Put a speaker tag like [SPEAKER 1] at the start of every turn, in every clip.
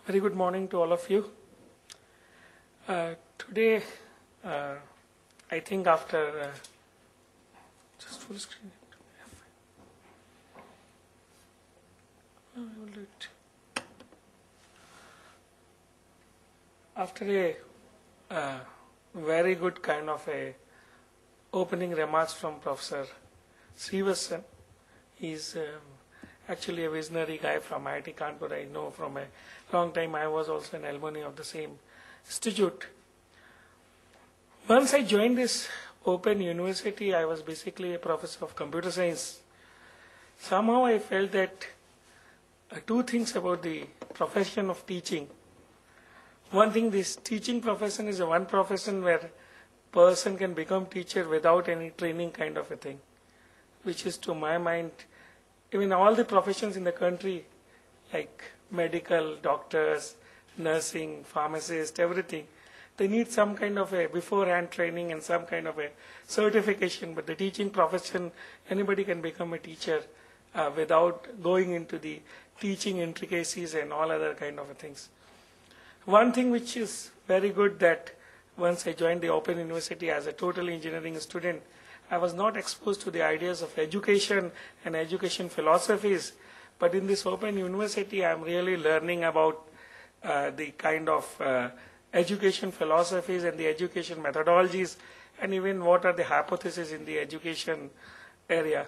[SPEAKER 1] Very good morning to all of you. Today, I think after just full screen. I will do it. After a very good kind of a opening remarks from Professor Srivasan, he's actually a visionary guy from IIT Kanpur. I know from a long time. I was also an alumni of the same institute. Once I joined this open university, I was basically a professor of computer science. Somehow I felt that two things about the profession of teaching. One thing, this teaching profession is a one profession where person can become teacher without any training kind of a thing, which is to my mind, even all the professions in the country, like medical, doctors, nursing, pharmacists, everything, they need some kind of a beforehand training and some kind of a certification. But the teaching profession, anybody can become a teacher without going into the teaching intricacies and all other kind of things. One thing which is very good, that once I joined the Open University as a total engineering student, I was not exposed to the ideas of education and education philosophies. But in this Open University, I am really learning about the kind of education philosophies and the education methodologies, and even what are the hypotheses in the education area.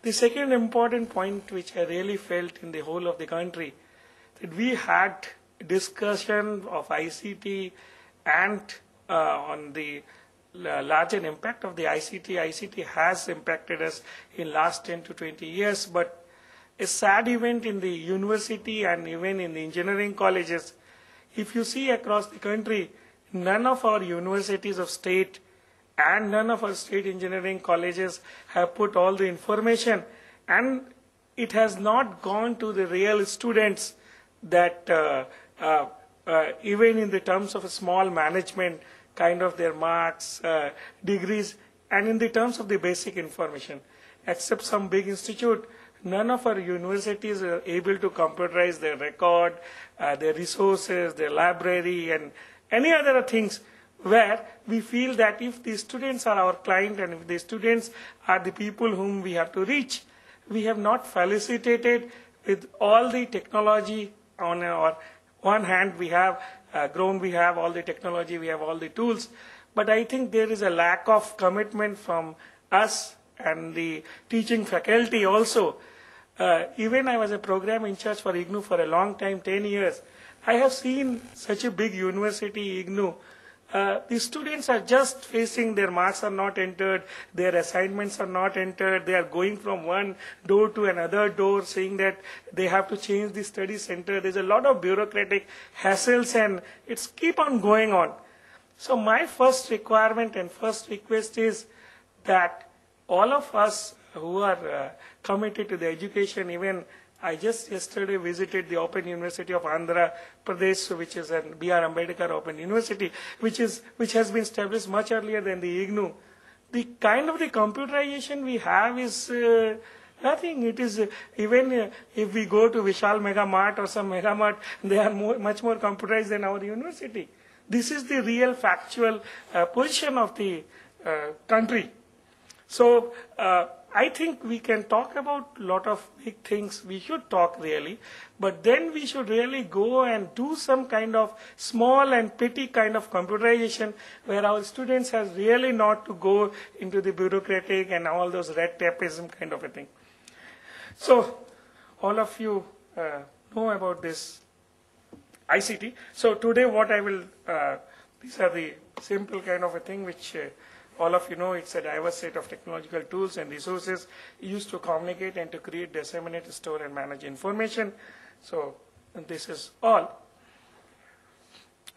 [SPEAKER 1] The second important point which I really felt in the whole of the country, that we had discussion of ICT and on the larger impact of the ICT. ICT has impacted us in last 10 to 20 years, but a sad event in the university and even in the engineering colleges, if you see across the country, none of our universities of state and none of our state engineering colleges have put all the information, and it has not gone to the real students that even in the terms of a small management, kind of their marks, degrees, and in the terms of the basic information. Except some big institute, none of our universities are able to computerize their record, their resources, their library, and any other things, where we feel that if the students are our client and if the students are the people whom we have to reach, we have not facilitated with all the technology on our one hand. We have grown, we have all the technology, we have all the tools, but I think there is a lack of commitment from us and the teaching faculty also. Even I was a program in charge for IGNOU for a long time, 10 years. I have seen such a big university, IGNOU. The students are just facing, their marks are not entered, their assignments are not entered, they are going from one door to another door, saying that they have to change the study center. There's a lot of bureaucratic hassles and it's keep on going on. So my first requirement and first request is that all of us who are committed to the education, even I just yesterday visited the Open University of Andhra Pradesh, which is an B.R. Ambedkar Open University, which has been established much earlier than the IGNOU. The kind of the computerization we have is nothing. It is even if we go to Vishal Mega Mart or some Mega Mart, they are much more computerized than our university. This is the real factual position of the country. So I think we can talk about a lot of big things. We should talk really, but then we should really go and do some kind of small and petty kind of computerization where our students have really not to go into the bureaucratic and all those red tapeism kind of a thing. So all of you know about this ICT. So today what I will, these are the simple kind of a thing which all of you know. It's a diverse set of technological tools and resources used to communicate and to create, disseminate, store, and manage information. So this is all.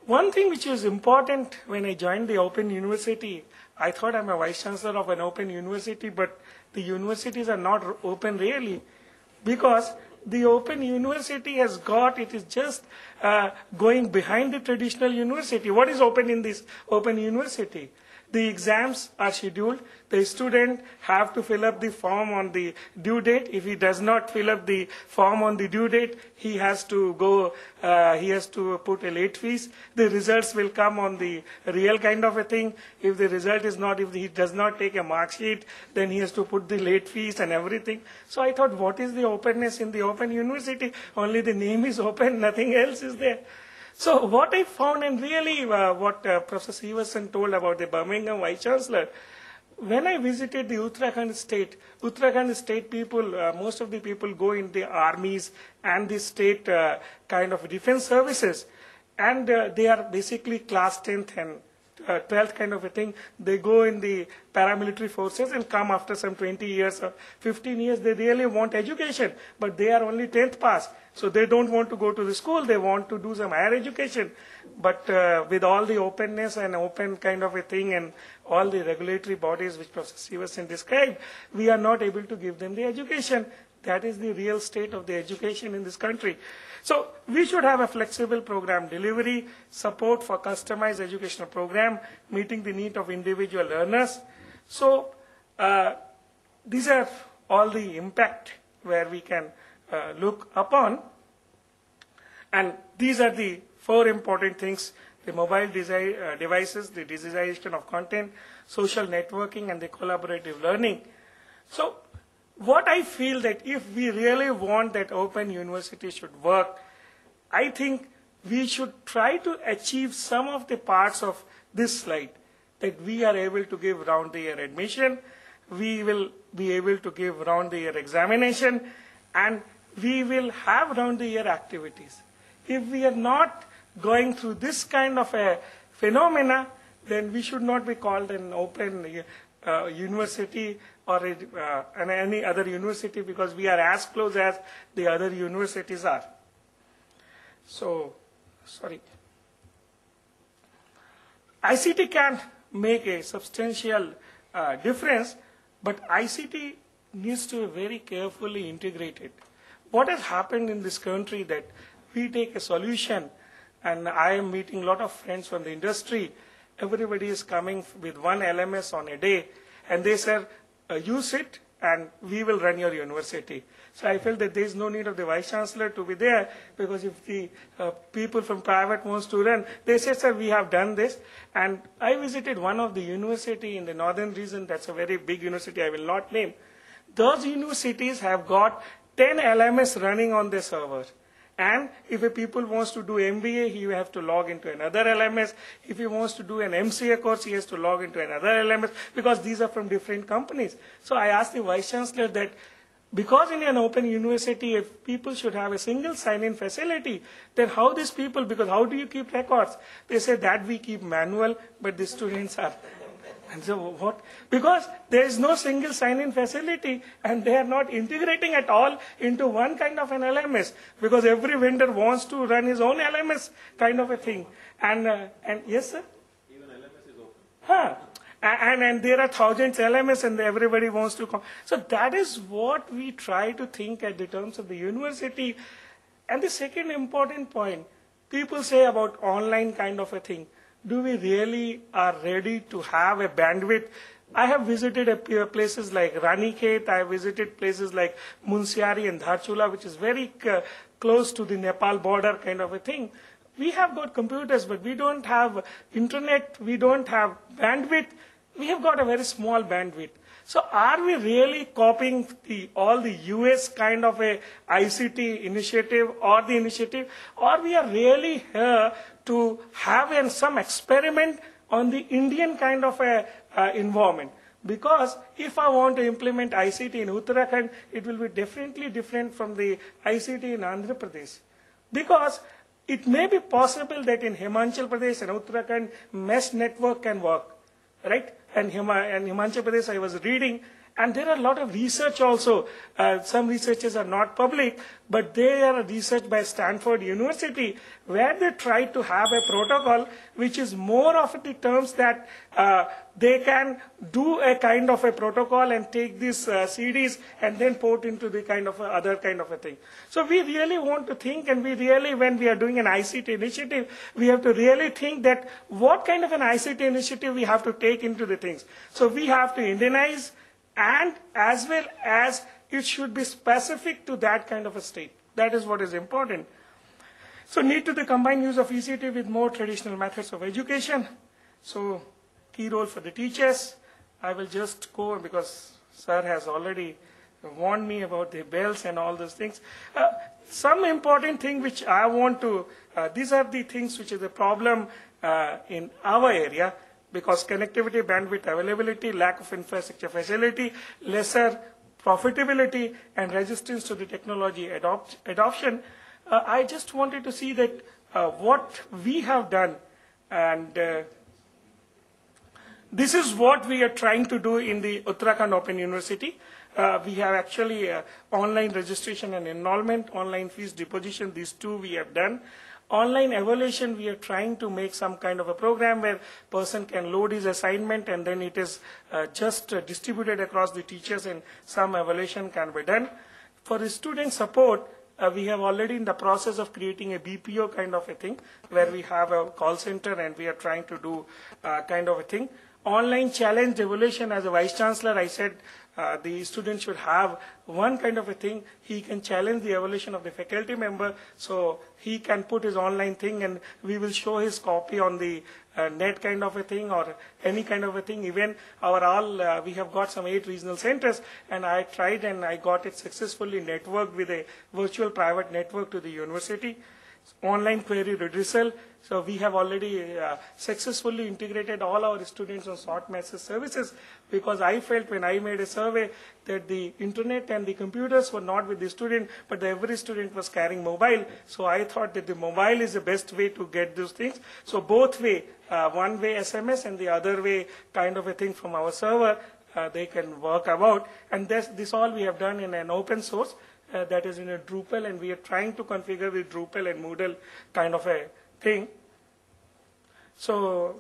[SPEAKER 1] One thing which is important when I joined the Open University, I thought I'm a vice chancellor of an Open University, but the universities are not open really, because the Open University has got, it is just going behind the traditional university. What is open in this Open University? The exams are scheduled. The student have to fill up the form on the due date. If he does not fill up the form on the due date, he has to go, he has to put a late fees. The results will come on the real kind of a thing. If the result is not, if he does not take a mark sheet, then he has to put the late fees and everything. So I thought, what is the openness in the Open University? Only the name is open, nothing else is there. So what I found, and really what Professor Stevenson told about the Birmingham Vice Chancellor, when I visited the Uttarakhand state people, most of the people go in the armies and the state kind of defense services, and they are basically class 10th and 12th kind of a thing. They go in the paramilitary forces and come after some 20 years or 15 years. They really want education, but they are only 10th pass. So they don't want to go to the school. They want to do some higher education. But with all the openness and open kind of a thing and all the regulatory bodies which Professor Stevenson described, we are not able to give them the education. That is the real state of the education in this country. So we should have a flexible program delivery, support for customized educational program, meeting the need of individual learners. So these are all the impact where we can look upon. And these are the 4 important things: the mobile devices, the digitization of content, social networking, and the collaborative learning. So what I feel that if we really want that Open University should work, I think we should try to achieve some of the parts of this slide, that we are able to give round-the-year admission, we will be able to give round-the-year examination, and we will have round-the-year activities. If we are not going through this kind of a phenomena, then we should not be called an open university or any other university, because we are as close as the other universities are. So, sorry. ICT can make a substantial difference, but ICT needs to be very carefully integrated. What has happened in this country that we take a solution, and I am meeting a lot of friends from the industry, everybody is coming with one LMS on a day, and they say, use it and we will run your university. So I felt that there is no need of the Vice Chancellor to be there, because if the people from private wants to run, they say, sir, we have done this. And I visited one of the university in the northern region, that's a very big university, I will not name. Those universities have got 10 LMS running on their server. And if a people wants to do MBA, he has to log into another LMS. If he wants to do an MCA course, he has to log into another LMS, because these are from different companies. So I asked the Vice Chancellor that, because in an open university, if people should have a single sign-in facility, then how these people, because how do you keep records? They say that we keep manual, but the students are. And so what? Because there is no single sign-in facility, and they are not integrating at all into one kind of an LMS, because every vendor wants to run his own LMS kind of a thing. And yes, sir?
[SPEAKER 2] Even LMS is open.
[SPEAKER 1] Huh. And there are thousands LMS, and everybody wants to come. So that is what we try to think at the terms of the university. And the second important point, people say about online kind of a thing. Do we really are ready to have a bandwidth? I have visited places like Ranikhet, I have visited places like Munsiari and Dharchula, which is very close to the Nepal border kind of a thing. We have got computers, but we don't have internet, we don't have bandwidth. We have got a very small bandwidth. So are we really copying all the US kind of a ICT initiative or the initiative, or we are really here to have some experiment on the Indian kind of a environment? Because if I want to implement ICT in Uttarakhand, it will be definitely different from the ICT in Andhra Pradesh. Because it may be possible that in Himachal Pradesh and Uttarakhand, mesh network can work, right? And Himachal Pradesh, I was reading, And there are a lot of research also. Some researches are not public, but they are research by Stanford University, where they try to have a protocol which is more of the terms that they can do a kind of a protocol and take these CDs and then port into the kind of other kind of a thing. So we really want to think, and we really, when we are doing an ICT initiative, we have to really think that what kind of an ICT initiative we have to take into the things. So we have to Indianize, and as well as it should be specific to that kind of a state. That is what is important. So need to the combined use of ECT with more traditional methods of education. So key role for the teachers. I will just go because sir has already warned me about the bells and all those things. Some important thing which I want to, these are the things which is the problem in our area, because connectivity, bandwidth availability, lack of infrastructure facility, lesser profitability, and resistance to the technology adoption. I just wanted to see that what we have done, and this is what we are trying to do in the Uttarakhand Open University. We have actually online registration and enrollment, online fees deposition, these two we have done. Online evaluation, we are trying to make some kind of a program where person can load his assignment and then it is just distributed across the teachers and some evaluation can be done. For the student support, we have already in the process of creating a BPO kind of a thing where we have a call center and we are trying to do kind of a thing. Online challenge evaluation, as a Vice Chancellor, I said the student should have one kind of a thing. He can challenge the evaluation of the faculty member, so he can put his online thing and we will show his copy on the net kind of a thing or any kind of a thing. Even we have got some 8 regional centers, and I tried and I got it successfully networked with a virtual private network to the university. Online query redressal. So we have already successfully integrated all our students on short message services, because I felt when I made a survey that the internet and the computers were not with the student, but every student was carrying mobile. So I thought that the mobile is the best way to get those things. So both way, one way SMS and the other way kind of a thing from our server, they can work about. And this all we have done in an open source. That is in a Drupal, and we are trying to configure the Drupal and Moodle kind of a thing. So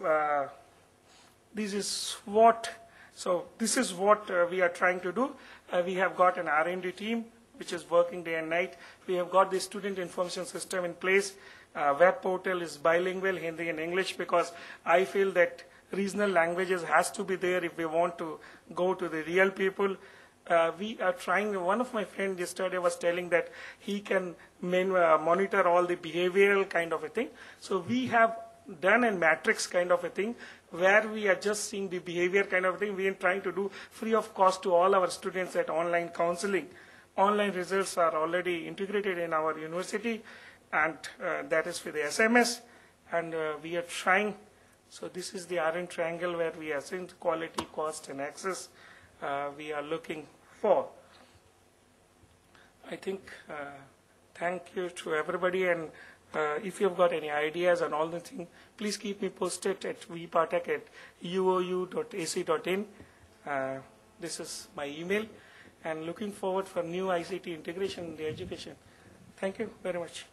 [SPEAKER 1] this is what we are trying to do. We have got an R&D team which is working day and night. We have got the student information system in place. Web portal is bilingual, Hindi and English, because I feel that regional languages has to be there if we want to go to the real people. We are trying, one of my friends yesterday was telling that he can monitor all the behavioral kind of a thing. So we have done a matrix kind of a thing where we are just seeing the behavior kind of thing. We are trying to do free of cost to all our students at online counseling. Online results are already integrated in our university, and that is for the SMS. And we are trying, so this is the RN triangle where we are seeing quality, cost and access. We are looking for. I think, thank you to everybody, and if you've got any ideas on all the things, please keep me posted at vpathak@uou.ac.in. This is my email, and looking forward for new ICT integration in the education. Thank you very much.